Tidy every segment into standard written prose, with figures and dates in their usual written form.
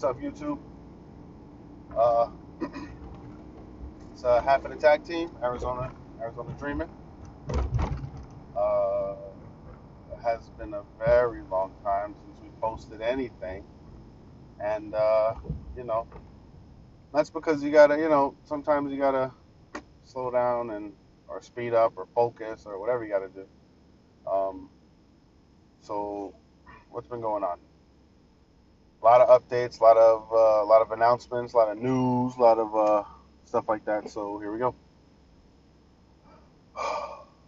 What's up, YouTube? Uh, it's half of the tag team, Arizona Dreaming. Uh, it has been a very long time since we posted anything, and you know that's because you gotta, sometimes you gotta slow down and or speed up or focus or whatever you gotta do. Um, so, what's been going on? A lot of updates, a lot of announcements, a lot of news, a lot of stuff like that. So here we go.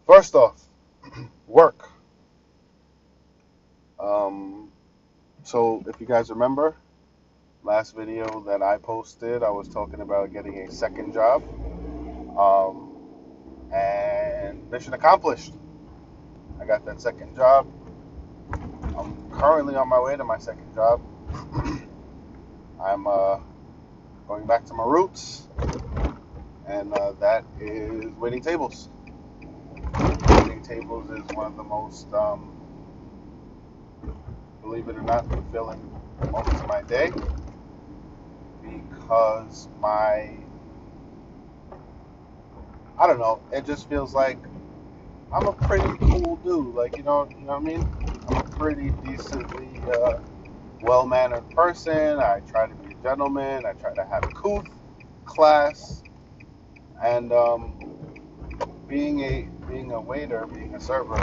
First off, work. Um, so if you guys remember, last video that I posted, I was talking about getting a second job. Um, and mission accomplished. I got that second job. I'm currently on my way to my second job. I'm going back to my roots, and that is waiting tables. Waiting tables is one of the most, believe it or not, fulfilling moments of my day because I don't know, it just feels like I'm a pretty cool dude. Like, you know what I mean? I'm a pretty decently well-mannered person. I try to be a gentleman. I try to have couth, class, and being a waiter, being a server,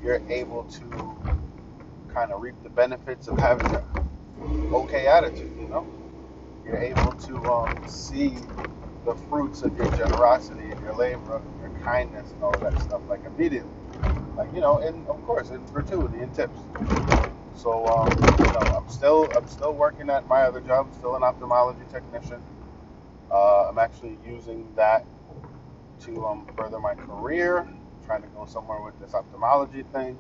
you're able to kind of reap the benefits of having an okay attitude. You're able to see the fruits of your generosity and your labor, your kindness, and all of that stuff like immediately. Like, and of course in gratuity and tips. So I'm still working at my other job. I'm still an ophthalmology technician. I'm actually using that to further my career. I'm trying to go somewhere with this ophthalmology thing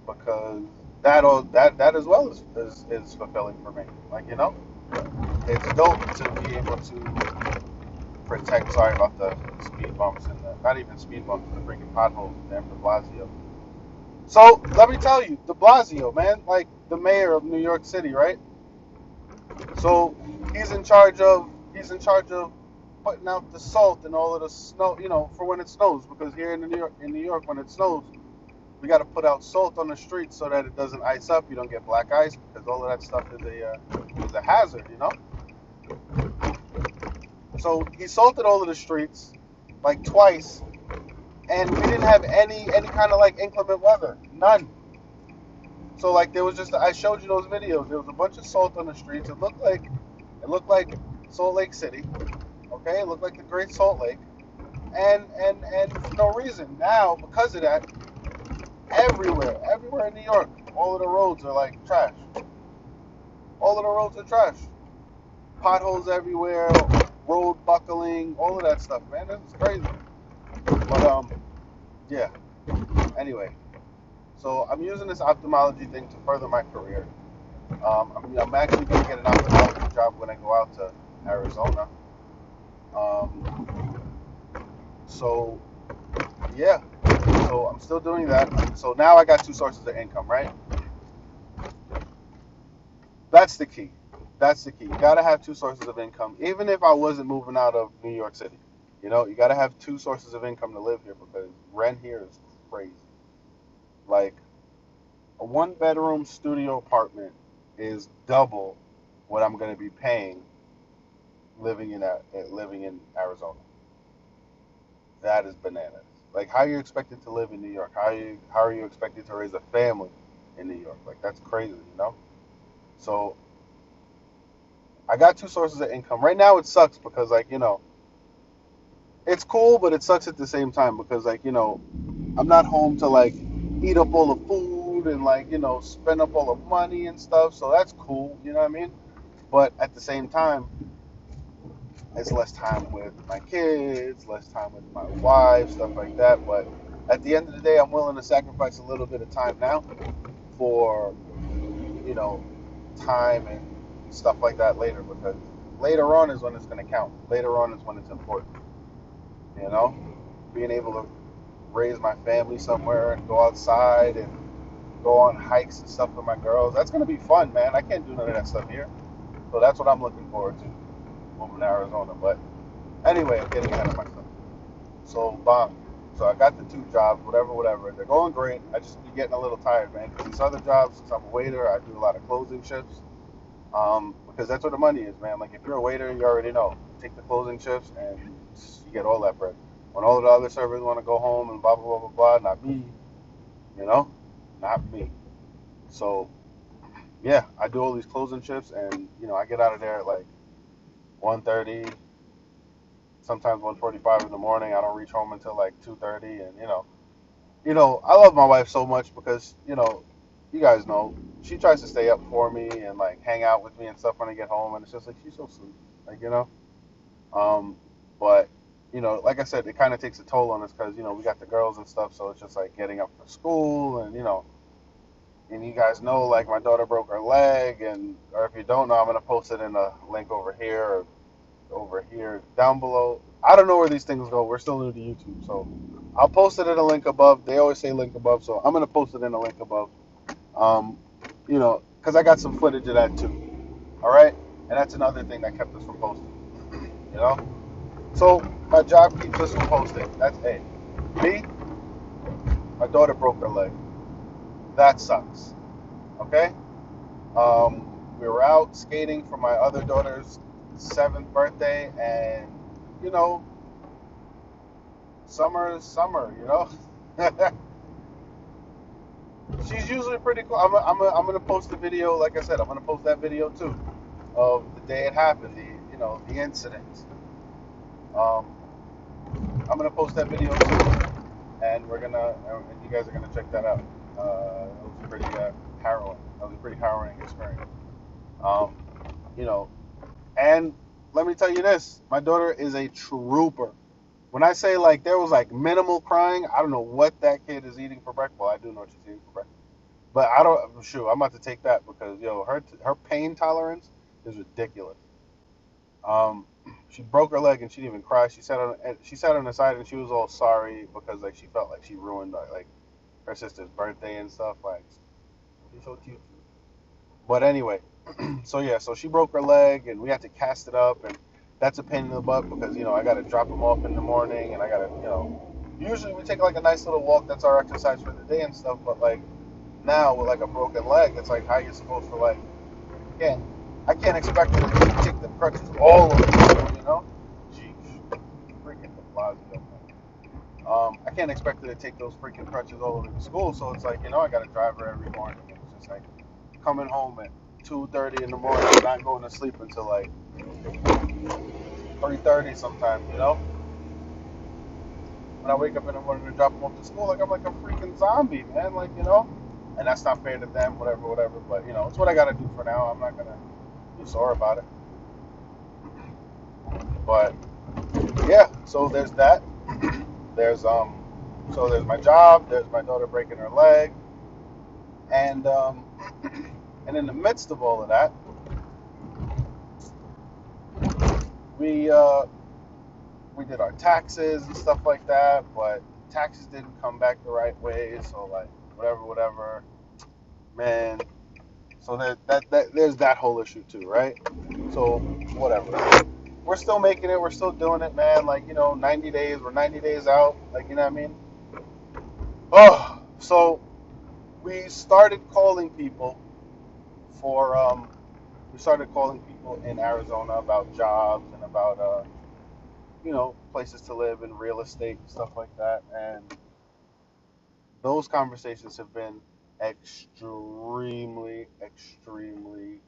because that as well is fulfilling for me. Like, it's dope to be able to protect. Sorry about the speed bumps and not even speed bumps, the freaking potholes. Damn De Blasio. So let me tell you, De Blasio, man, like the mayor of New York City, right? So he's in charge of putting out the salt and all of the snow, for when it snows. Because here in New York, when it snows, we got to put out salt on the streets so that it doesn't ice up. You don't get black ice because all of that stuff is a hazard. So he salted all of the streets like twice, and we didn't have any kind of like inclement weather, none. So like there was just I showed you those videos. There was a bunch of salt on the streets. It looked like Salt Lake City. Okay, it looked like the Great Salt Lake, and for no reason now because of that, everywhere in New York, all of the roads are like trash. All of the roads are trash. Potholes everywhere, road buckling, all of that stuff, man. It's crazy. But yeah. Anyway, so I'm using this ophthalmology thing to further my career. I'm actually going to get an ophthalmology job when I go out to Arizona. Um, so yeah, so I'm still doing that. So now I got two sources of income, right? That's the key. That's the key. You gotta have two sources of income, even if I wasn't moving out of New York City. You gotta have two sources of income to live here because rent here is crazy. Like a one-bedroom studio apartment is double what I'm gonna be paying living in Arizona. That is bananas. Like how are you expected to live in New York? How are you expected to raise a family in New York? Like that's crazy. So I got two sources of income. Right now it sucks because it's cool, but it sucks at the same time because I'm not home to like eat up all the food and like spend up all the money and stuff. So that's cool, you know what I mean? But at the same time, it's less time with my kids, less time with my wife, stuff like that. But at the end of the day, I'm willing to sacrifice a little bit of time now for you know time and stuff like that later because later on is when it's going to count. Later on is when it's important. You know, being able to raise my family somewhere and go outside and go on hikes and stuff with my girls. That's going to be fun, man. I can't do none of that stuff here. So that's what I'm looking forward to moving to Arizona. But anyway, I'm getting ahead of myself. So bomb. So I got the two jobs, whatever, whatever. They're going great. I just be getting a little tired, man. Because these other jobs, since I'm a waiter, I do a lot of closing shifts. Because that's where the money is, man. Like if you're a waiter, you already know. Take the closing shifts and you get all that bread. When all the other servers want to go home and blah blah blah blah blah, not me, you know, not me. So yeah, I do all these closing shifts, and I get out of there at like 1:30, sometimes 1:45 in the morning. I don't reach home until like 2:30, and I love my wife so much because you guys know she tries to stay up for me and like hang out with me and stuff when I get home, and it's just like she's so sweet, like Um, but like I said, it kind of takes a toll on us because we got the girls and stuff, so it's just like getting up for school, and you guys know like my daughter broke her leg, and or if you don't know, I'm gonna post it in a link over here or over here down below. I don't know where these things go. We're still new to YouTube, so I'll post it in a link above. They always say link above, so I'm gonna post it in a link above. Um, because I got some footage of that too. All right, and that's another thing that kept us from posting. You know, so my job keeps us from posting. That's A. B. My daughter broke her leg. That sucks. Okay. We were out skating for my other daughter's 7th birthday, and you know, summer is summer. She's usually pretty cool. I'm gonna post the video. Like I said, I'm gonna post that video too of the day it happened. The incident. Um, I'm gonna post that video too, and and you guys are gonna check that out. It was pretty harrowing. That was a pretty harrowing experience. Um, you know, and let me tell you this: my daughter is a trooper. When I say like there was like minimal crying, I don't know what that kid is eating for breakfast. Well, I do know what she's eating for breakfast, but I don't. Shoot, I'm about to take that because her pain tolerance is ridiculous. Um, she broke her leg and she didn't even cry. She sat on the side and she was all sorry because like she felt like she ruined like her sister's birthday and stuff. Like she's so cute. But anyway, so she broke her leg and we had to cast it up, and that's a pain in the butt because I got to drop him off in the morning, and I got to usually we take like a nice little walk. That's our exercise for the day and stuff. But like now with like a broken leg, it's like how you supposed to like can't I can't expect her to take the crutches all over the school. Jeez, freaking de Blasio. I can't expect her to take those freaking crutches all over the school, so it's like I got to drive her every morning. And it's just like coming home at 2:30 in the morning, not going to sleep until like 3:30 sometimes. When I wake up in the morning to drop them off to school, like I'm like a freaking zombie, man. Like and that's not fair to them, whatever, whatever. But it's what I got to do for now. I'm not gonna be sore about it. But yeah, so there's that. There's so there's my job. There's my daughter breaking her leg, and and in the midst of all of that, we uh, we did our taxes and stuff like that, but taxes didn't come back the right way. So like whatever, whatever, man. So there's that whole issue too, right? So whatever. We're still making it. We're still doing it, man. Like 90 days. We're 90 days out. Like what I mean? Oh, so we started calling people for we started calling people in Arizona about jobs and about places to live and real estate and stuff like that. And those conversations have been extremely, extremely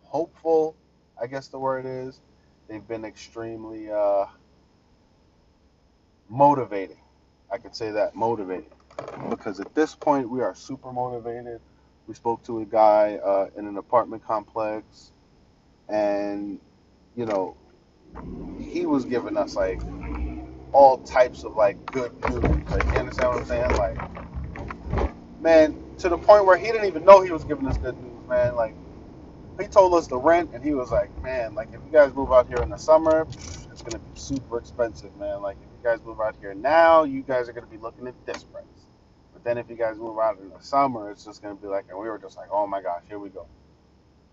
hopeful. I guess the word is. They've been extremely motivating. I could say that motivating because at this point we are super motivated. We spoke to a guy in an apartment complex, and you know he was giving us like all types of like good news. Like you understand what I'm saying? Like man, to the point where he didn't even know he was giving us good news, man. Like he told us the rent, and he was like, man, like if you guys move out here in the summer, it's gonna be super expensive, man. Like if you guys move out here now, you guys are gonna be looking at this price. But then if you guys move out in the summer, it's just gonna be like, and we were just like, oh my gosh, here we go.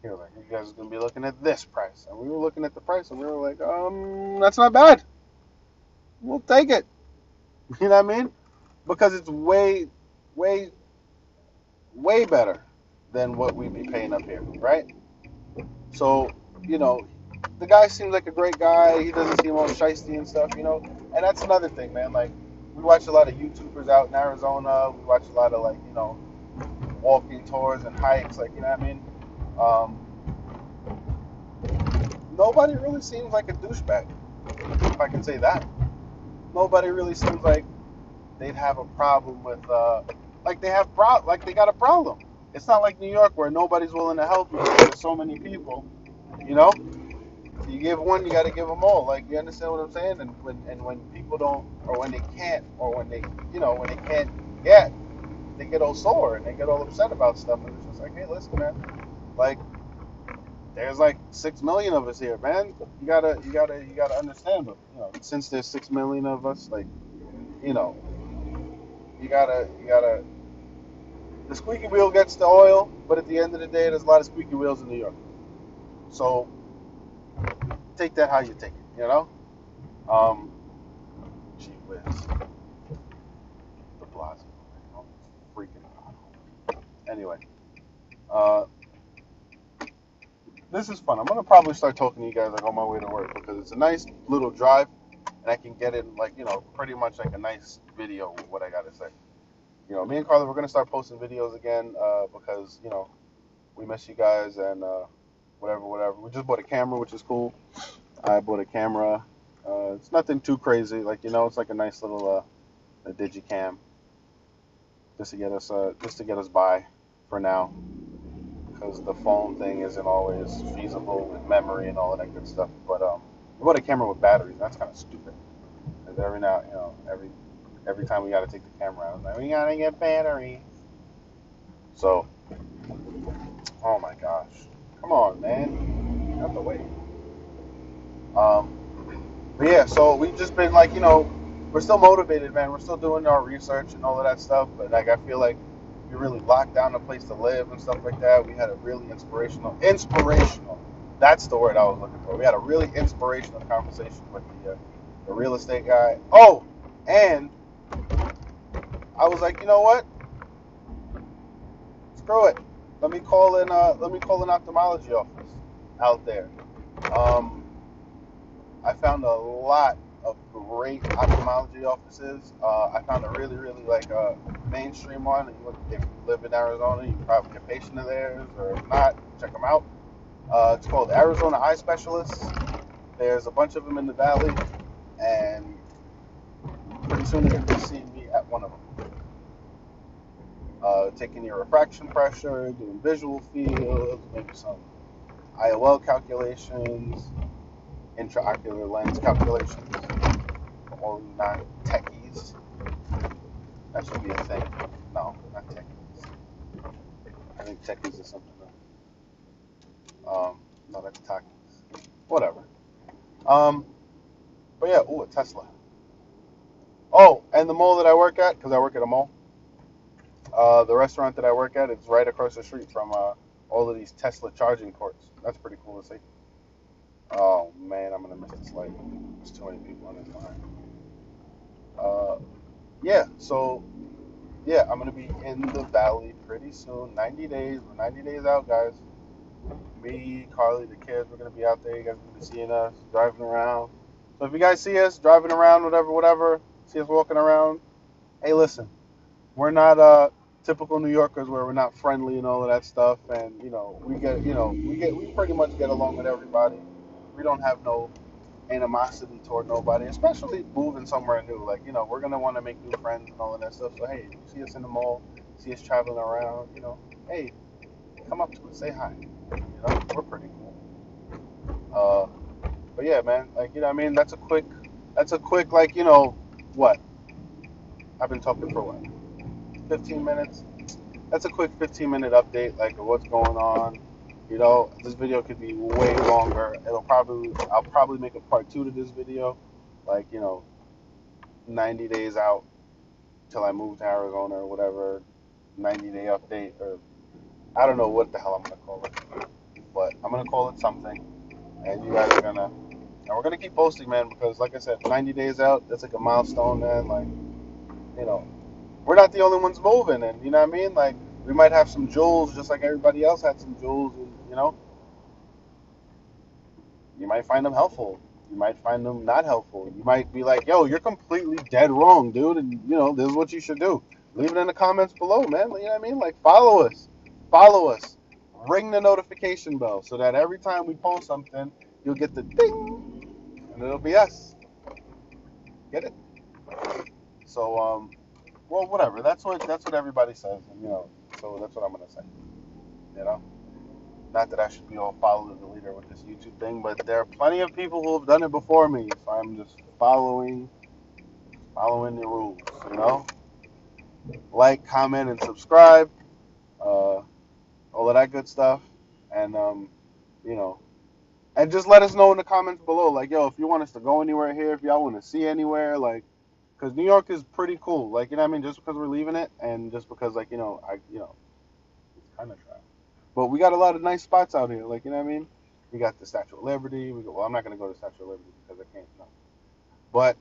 He was like, you guys are gonna be looking at this price, and we were looking at the price, and we were like, that's not bad. We'll take it. You know what I mean? Because it's way, way, way better than what we'd be paying up here, right? So, you know, the guy seems like a great guy. He doesn't seem all shisty and stuff, you know. And that's another thing, man. Like, we watch a lot of YouTubers out in Arizona. We watch a lot of, like, you know, walking tours and hikes, like, you know what I mean? Nobody really seems like a douchebag, if I can say that. Nobody really seems like they'd have a problem with, like like they got a problem. It's not like New York where nobody's willing to help you because there's so many people, you know. You give one, you got to give them all. Like, you understand what I'm saying? And when people don't, or when they can't, or when they, you know, when they can't get, they get all sore and they get all upset about stuff. And it's just like, hey, listen, man, like, there's like 6 million of us here, man. You gotta understand. But you know, since there's 6 million of us, like, you know, you gotta. The squeaky wheel gets the oil, but at the end of the day, there's a lot of squeaky wheels in New York. So take that how you take it, you know. Um, Gee whiz, the Blasio, oh, freaking. Anyway, uh, this is fun. I'm gonna probably start talking to you guys like on my way to work because it's a nice little drive, and I can get in like, you know, pretty much like a nice video with what I gotta say. You know, me and Carla, we're gonna start posting videos again because, you know, we miss you guys and whatever. We just bought a camera, which is cool. I bought a camera. It's nothing too crazy, like, you know, it's like a nice little a digicam just to get us by for now because the phone thing isn't always feasible with memory and all of that good stuff. But we bought a camera with batteries. That's kind of stupid. Because every now, you know, every time we got to take the camera out, like, we gotta get batteries. So, oh my gosh, come on, man, out the way. Um, but yeah, so we've just been like, you know, we're still motivated, man. We're still doing our research and all of that stuff. But like, I feel like we really locked down a place to live and stuff like that. We had a really inspirational. That's the word I was looking for. We had a really inspirational conversation with the real estate guy. Oh, and I was like, you know what? Screw it. Let me call an ophthalmology office out there. Um, I found a lot of great ophthalmology offices. I found a really like mainstream one. If you live in Arizona, you can probably be a patient of theirs, or if not, check them out. It's called Arizona Eye Specialists. There's a bunch of them in the valley, and pretty soon you're going to see me at one of them. Taking your refraction pressure, doing visual fields, maybe some IOL calculations, intraocular lens calculations for all you non-techies. That should be a thing. No, not techies. I think techies is something else. No, that's Takis. Whatever. Um, but yeah, ooh, a Tesla. Oh, and the mall that I work at, because I work at a mall, the restaurant that I work at, it's right across the street from all of these Tesla charging ports. That's pretty cool to see. Oh man, I'm gonna miss this light. There's too many people on this line. Uh, yeah, so yeah, I'm gonna be in the valley pretty soon. 90 days. We're 90 days out, guys. Me, Carly, the kids, we're gonna be out there. You guys are gonna be seeing us driving around. So if you guys see us driving around, whatever, see us walking around, hey, listen, we're not typical New Yorkers where we're not friendly and all of that stuff. And you know, we pretty much get along with everybody. We don't have no animosity toward nobody, especially moving somewhere new. Like, you know, we're gonna want to make new friends and all of that stuff. So hey, if you see us in the mall, see us traveling around, you know, hey, come up to us, say hi. You know, we're pretty cool. Uh, but yeah, man, like, you know, what I mean, that's a quick, like, you know, what? I've been talking for what? 15 minutes. That's a quick 15-minute update, like, of what's going on. You know, this video could be way longer. I'll probably make a part two to this video, like, you know, 90 days out till I move to Arizona or whatever, 90-day update, or I don't know what the hell I'm gonna call it. but I'm gonna call it something, and you guys are gonna, and we're gonna keep posting, man, because like I said, 90 days out, that's like a milestone, man. Like, you know, we're not the only ones moving, and you know what I mean. Like, we might have some jewels, just like everybody else had some jewels, and you know, you might find them helpful. You might find them not helpful. You might be like, yo, you're completely dead wrong, dude, and you know, this is what you should do. Leave it in the comments below, man. You know what I mean? Like, follow us. Follow us. Ring the notification bell so that every time we post something, you'll get the ding, and it'll be us. Get it? So, well, whatever. That's what everybody says, and you know, so that's what I'm gonna say. You know, not that I should be all follow the leader with this YouTube thing, but there are plenty of people who have done it before me, so I'm just following the rules. You know, like, comment, and subscribe, all of that good stuff, and you know, and just let us know in the comments below, like, yo, if you want us to go anywhere here, if y'all want to see anywhere, like, because New York is pretty cool, like, you know what I mean, just because we're leaving it, and just because, like, it's kind of trash, but we got a lot of nice spots out here, like, you know what I mean. We got the Statue of Liberty. Well, I'm not gonna go to Statue of Liberty because I can't. No. But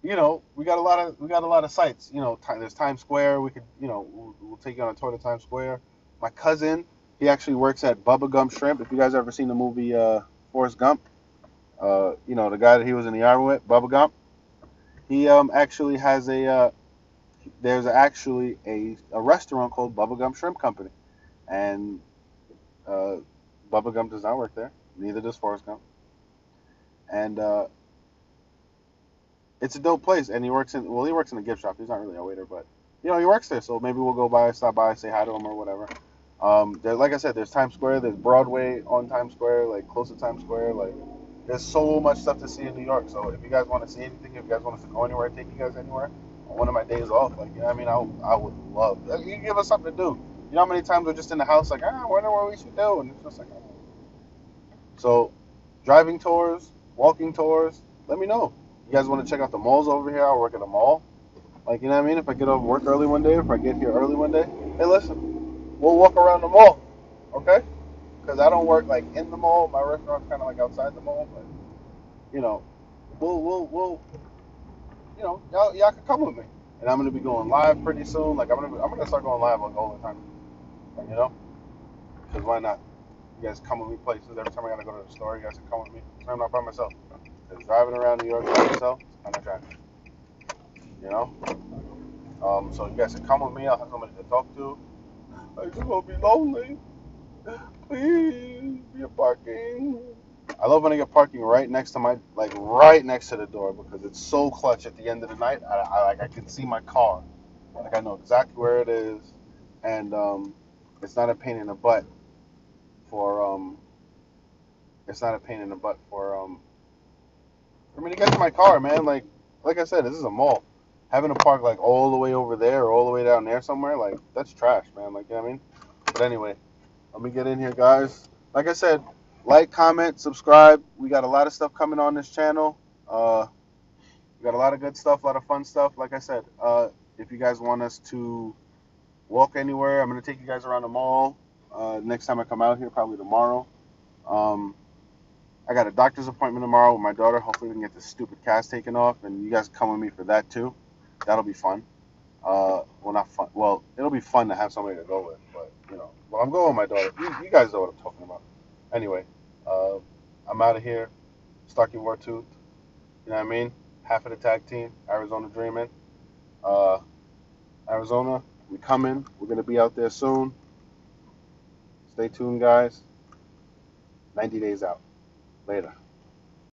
you know, we got a lot of sites. You know, there's Times Square. We could, you know, we'll take you on a tour to Times Square. My cousin, he actually works at Bubba Gump Shrimp. If you guys ever seen the movie Forrest Gump, you know, the guy that he was in the army with, Bubba Gump. He actually has there's actually a restaurant called Bubba Gump Shrimp Company, and uh, Bubba Gump does not work there. Neither does Forrest Gump, and it's a dope place. And he works in a gift shop. He's not really a waiter, but you know, he works there. So maybe we'll go by, stop by, say hi to him or whatever. Like I said, there's Times Square, there's Broadway on Times Square, like close to Times Square. Like, there's so much stuff to see in New York. So if you guys want to see anything, if you guys want us to go anywhere, take you guys anywhere on one of my days off, like, you know what I mean, I would love. Like, you give us something to do. You know how many times we're just in the house, like, I wonder what we should do, and it's just like, oh. So, driving tours, walking tours, let me know. You guys want to check out the malls over here? I'll work at a mall. Like, you know what I mean? If I get off work early one day, if I get here early one day, hey, listen, we'll walk around the mall, okay? Because I don't work like in the mall. My restaurant's kind of like outside the mall, but you know, we'll you know, y'all can come with me, and I'm gonna be going live pretty soon. Like, I'm gonna start going live like all the time, you know, because why not? You guys come with me places. Every time I gotta go to the store, you guys can come with me. I'm not by myself. Because driving around New York by myself, it's kind of tragic, you know. So you guys can come with me. I'll have somebody to talk to. I just won't be lonely. Please be a parking. I love when I get parking right next to right next to the door, because it's so clutch at the end of the night. I can see my car. Like, I know exactly where it is, and it's not a pain in the butt for it's not a pain in the butt for me to get to my car, man. Like I said, this is a mall. Having to park like all the way over there or all the way down there somewhere, like, that's trash, man. Like, you know what I mean? But anyway, let me get in here, guys. Like I said, like, comment, subscribe. We got a lot of stuff coming on this channel. We got a lot of good stuff, a lot of fun stuff. Like I said, if you guys want us to walk anywhere, I'm gonna take you guys around the mall. Next time I come out here, probably tomorrow. Um, I got a doctor's appointment tomorrow with my daughter. Hopefully we can get this stupid cast taken off, and you guys come with me for that too. That'll be fun. Well, not fun. Well, it'll be fun to have somebody to go with, but you know. Well, I'm going with my daughter. You guys know what I'm talking about. Anyway, I'm out of here. Starkey Wartooth. You know what I mean? Half of the tag team. Arizona Dreaming. Uh, Arizona, we coming. We're gonna be out there soon. Stay tuned, guys. 90 days out. Later.